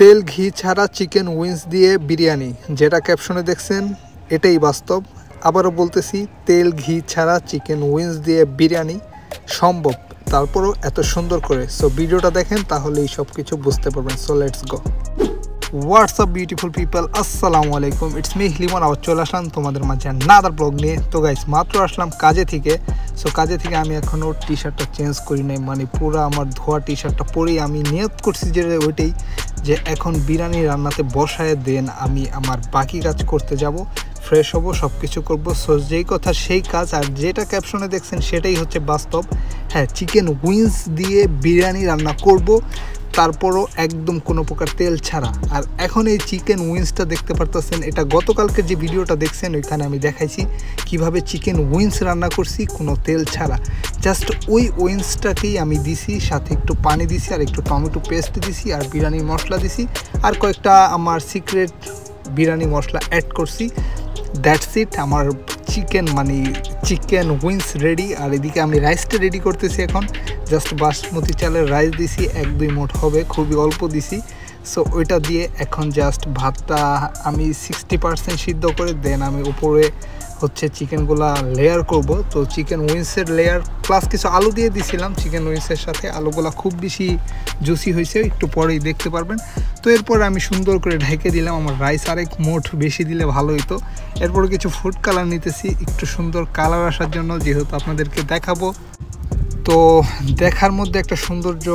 তেল ঘি ছাড়া চিকেন উইংস দিয়ে বিরিয়ানি, যেটা ক্যাপশনে দেখছেন এটাই বাস্তব। আবারও বলতেছি, তেল ঘি ছাড়া চিকেন উইংস দিয়ে বিরিয়ানি সম্ভব, তারপরও এত সুন্দর করে। সো ভিডিওটা দেখেন, তাহলেই সব কিছু বুঝতে পারবেন। So let's go. WhatsApp beautiful people, আসসালামু আলাইকুম, ইটস মি লিমন। আবার চলে আসলাম তোমাদের মাঝে নাদার ব্লগ নিয়ে। তো গাইস, মাত্র আসলাম কাজে থেকে। সো কাজে থেকে আমি এখনও টি শার্টটা চেঞ্জ করি নাই, মানে পুরো আমার ধোয়া টি শার্টটা পরেই আমি নিয়ত করছি যে ওইটাই, যে এখন বিরিয়ানি রান্নাতে বসায় দেন আমি আমার বাকি কাজ করতে যাব, ফ্রেশ হব, সব কিছু করবো। সো যেই কথা সেই কাজ, আর যেটা ক্যাপশনে দেখছেন সেটাই হচ্ছে বাস্তব। হ্যাঁ, চিকেন উইংস দিয়ে বিরিয়ানি রান্না করব, তারপরও একদম কোনো প্রকার তেল ছাড়া। আর এখন এই চিকেন উইংসটা দেখতে পারতেছেন, এটা গতকালকে যে ভিডিওটা দেখছেন ওইখানে আমি দেখাইছি কিভাবে চিকেন উইংস রান্না করছি কোনো তেল ছাড়া। জাস্ট ওই উইংসটাকেই আমি দিছি, সাথে একটু পানি দিছি, আর একটু টমেটো পেস্ট দিছি, আর বিরিয়ানির মশলা দিছি, আর কয়েকটা আমার সিক্রেট বিরিয়ানি মশলা অ্যাড করছি। দ্যাটস ইট, আমার চিকেন উইংস রেডি। আর এদিকে আমি রাইসটা রেডি করতেছি এখন। জাস্ট বাসমতি চালের রাইস দিছি, 1-2 মুঠ হবে, খুবই অল্প দিছি। সো ওইটা দিয়ে এখন জাস্ট ভাতটা আমি 60% সিদ্ধ করে দেন আমি উপরে হচ্ছে চিকেনগুলা লেয়ার করব। তো চিকেন উইংসের লেয়ার প্লাস কিছু আলু দিয়ে দিছিলাম চিকেন উইংসের সাথে। আলুগুলা খুব বেশি জুসি হয়েছে, একটু পরেই দেখতে পারবেন। তো এরপর আমি সুন্দর করে ঢেকে দিলাম। আমার রাইস আরেক মুঠ বেশি দিলে ভালো হইতো। এরপর কিছু ফুড কালার নিতেছি, একটু সুন্দর কালার আসার জন্য, যেহেতু আপনাদেরকে দেখাবো। তো দেখার মধ্যে একটা সৌন্দর্য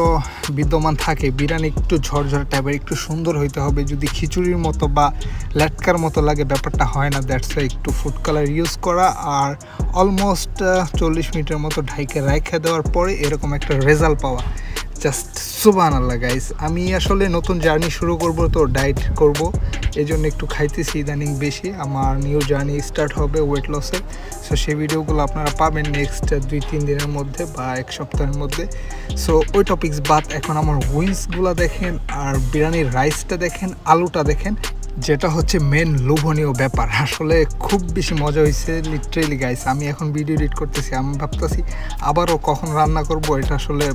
বিদ্যমান থাকে। বিরিয়ানি একটু ঝরঝর টাইপের, একটু সুন্দর হইতে হবে। যদি খিচুড়ির মতো বা ল্যাটকার মতো লাগে, ব্যাপারটা হয় না। দ্যাটস একটু ফুড কালার ইউজ করা, আর অলমোস্ট 40 মিনিটের মতো ঢাইকে রাইখা দেওয়ার পরে এরকম একটা রেজাল্ট পাওয়া, জাস্ট সুবহানাল্লাহ গাইস। আমি আসলে নতুন জার্নি শুরু করব, তো ডায়েট করব, এই জন্য একটু খাইতেছি ইদানিং বেশি। আমার নিউ জার্নি স্টার্ট হবে ওয়েট লসের। সো সেই ভিডিওগুলো আপনারা পাবেন নেক্সট 2-3 দিনের মধ্যে বা 1 সপ্তাহের মধ্যে। সো ওই টপিকস বাদ, এখন আমার উইংসগুলো দেখেন, আর বিরিয়ানির রাইসটা দেখেন, আলুটা দেখেন, যেটা হচ্ছে মেন লোভনীয় ব্যাপার। আসলে খুব বেশি মজা হয়েছে লিটারেলি গাইস। আমি এখন ভিডিও এডিট করতেছি, আমি ভাবতেছি আবারও কখন রান্না করব। এটা আসলে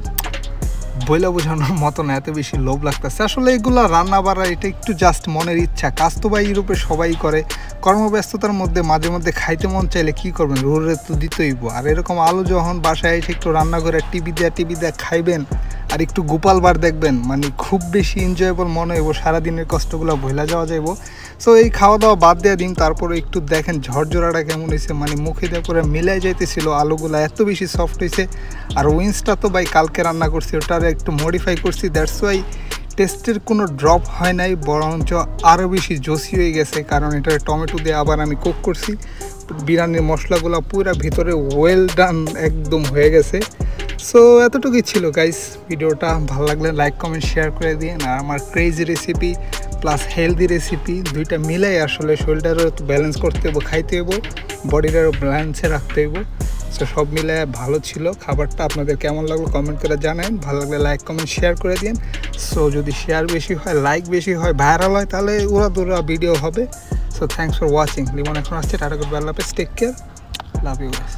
বইলা বোঝানোর মতো না, এত বেশি লোভ লাগতেছে। আসলে এগুলো রান্না বাড়া এটা একটু জাস্ট মনের ইচ্ছা। কাজ তো বা ইউরোপে সবাই করে, কর্মব্যস্ততার মধ্যে মাঝে মধ্যে খাইতে মন চাইলে কী করবেন, রোদে তো দিতেইব। আর এরকম আলু যখন বাসায় এসে একটু রান্না করে টিভি দেয়া খাইবেন, আর একটু গোপাল বার দেখবেন, মানে খুব বেশি এনজয়েবল মনে হইব। সারাদিনের কষ্টগুলো ভুলা যাওয়া যাইব। সো এই খাওয়া দাওয়া বাদ দেওয়া দিন, তারপরে একটু দেখেন ঝরঝরাটা কেমন হয়েছে, মানে মুখে দিয়ে পুরো মিলাই যাইতেছিল। আলুগুলো এত বেশি সফট হয়েছে। আর উইংসটা তো ভাই কালকে রান্না করছি, ওটার একটু মডিফাই করছি। দ্যাটস ওয়াই টেস্টের কোনো ড্রপ হয় নাই, বরঞ্চ আরও বেশি জোসি হয়ে গেছে, কারণ এটা টমেটো দিয়ে আবার আমি কুক করছি। বিরিয়ানির মশলাগুলো পুরো ভিতরে ওয়েল ডান একদম হয়ে গেছে। সো এতটুকুই ছিল গাইস। ভিডিওটা ভালো লাগলে লাইক কমেন্ট শেয়ার করে দিন। আর আমার crazy recipe plus healthy recipe দুইটা মিলাই আসলে শরীরটারও একটু ব্যালেন্স করতে হবো, খাইতে হবো, বডিটারও ব্যালেন্সে রাখতে হবো। সো সব মিলে ভালো ছিল খাবারটা। আপনাদের কেমন লাগলো কমেন্ট করে জানান। ভালো লাগলে লাইক কমেন্ট শেয়ার করে দিন। সো যদি শেয়ার বেশি হয়, লাইক বেশি হয়, ভাইরাল হয়, তাহলে উড়া ভিডিও হবে। So thanks for watching. Limon এখন আসছে, টাটা, গুড বাই, আল্লাহ হাফেজ, take care, love you guys.